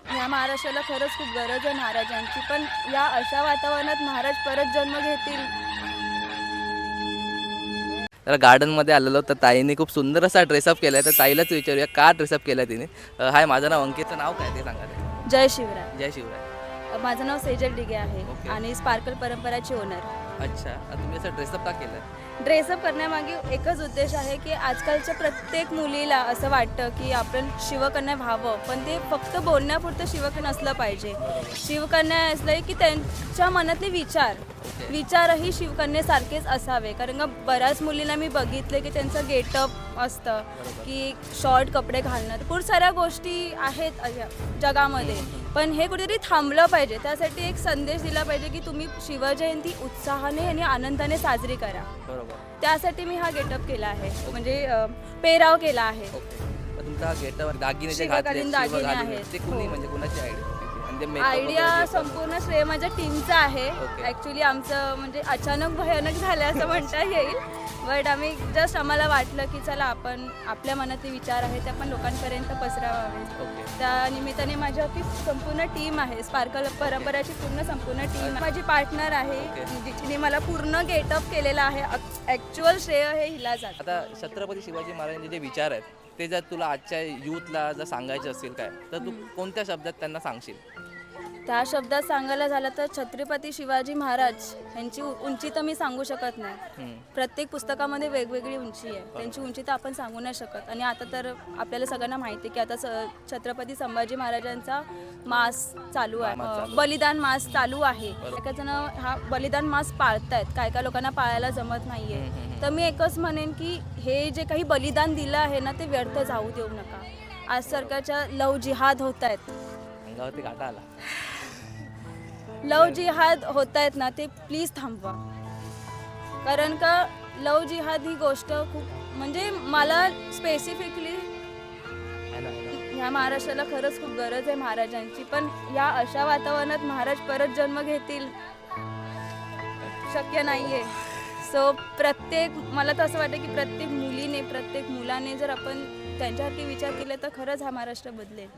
ह्या महाराष्ट्राला खरंच खूप गरज आहे महाराजांची, पण या अशा वातावरणात महाराज परत जन्म घेतील. तर गार्डनमध्ये आलेलो तर ताईने खूप सुंदर असा ड्रेसअप केला आहे. तर ताईलाच विचारूया का ड्रेसअप केला तिने. हाय, माझं नाव अंकितचं नाव काय ते सांगा ते. जय शिवराय. जय शिवराय. माझं नाव सेजल डिगे आहे ओके. आणि स्पार्कल परंपराची ओनर. अच्छा, तुम्ही असं ड्रेसअप का केलं? ड्रेसअप करण्यामागे एकच उद्देश आहे की आजकालच्या प्रत्येक मुलीला असं वाटतं की आपण शिवकन्या व्हावं, पण ते फक्त बोलण्यापुरतं शिवकन्या नसलं पाहिजे. शिवकन्या असलं की त्यांच्या मनातले विचारही शिवकन्यासारखेच असावे. कारण का बऱ्याच मुलींना मी बघितले की त्यांचं गेटअप असतं की शॉर्ट कपडे घालणं, खूप साऱ्या गोष्टी आहेत अशा जगामध्ये, पण हे कुठेतरी थांबलं पाहिजे. त्यासाठी एक संदेश दिला पाहिजे की तुम्ही शिवजयंती उत्साहाने आणि आनंदाने साजरी करा. बरोबर. त्यासाठी मी हा गेटअप केला आहे, म्हणजे पेहराव केला आहे. ओके. तर तुमचा गेटवर दागिने जे शिवकालीन घातले, दागिने घालून आहेत. ते कुणी हो. म्हणजे कुणाची आयडिया होती ती? आणि ते makeup आयडिया वगैरे जे संपूर्ण श्रेय माझ्या टीमचा आहे. ओके. ॲक्च्युली आमचं म्हणजे अचानक भयानक झालं असं म्हणता येईल, बट आम्ही जस्ट आम्हाला वाटलं की चला आपण आपल्या मनातले विचार आहेत ते आपण लोकांपर्यंत पसरावे. ओके. त्या निमित्ताने माझ्यावरती संपूर्ण टीम आहे, स्पार्कल परंपराची संपूर्ण टीम. माझी पार्टनर आहे ओके. जिने मला पूर्ण गेटअप केलेला आहे. ॲक्च्युअल श्रेय हे हिला जातं. आता छत्रपती शिवाजी महाराजांचे जे विचार आहेत ते जर तुला आजच्या यूथला जर सांगायचे असतील काय, तर तू कोणत्या शब्दात त्यांना सांगशील? त्या शब्दात सांगायला झालं तर छत्रपती शिवाजी महाराज यांची उंची तर मी सांगू शकत नाही. प्रत्येक पुस्तकामध्ये वेगवेगळी उंची आहे, त्यांची उंची तर आपण सांगू नाही शकत. आणि आता तर आपल्याला सगळ्यांना माहिती आहे की आता छत्रपती संभाजी महाराजांचा मास चालू आहे, बलिदान मास चालू आहे. एका जण हा बलिदान मास पाळतायत, काय काय लोकांना पाळायला जमत नाहीये. तर मी एकच म्हणेन की हे जे काही बलिदान दिलं आहे ना, ते व्यर्थ जाऊ देऊ नका. आज सरकारच्या लव जिहाद होत आहेत, अंगावरती काटा आला. लव जिहाद होत आहेत ना, ते प्लीज थांबवा. कारण का लव जिहाद ही गोष्ट खूप म्हणजे मला स्पेसिफिकली ह्या महाराष्ट्राला खरंच खूप गरज आहे महाराजांची, पण या अशा वातावरणात महाराज परत जन्म घेतील शक्य नाहीये. सो मला तर असं वाटतं की प्रत्येक मुलीने प्रत्येक मुलाने जर आपण त्यांच्यासारखे विचार केले तर खरंच हा महाराष्ट्र बदलेल.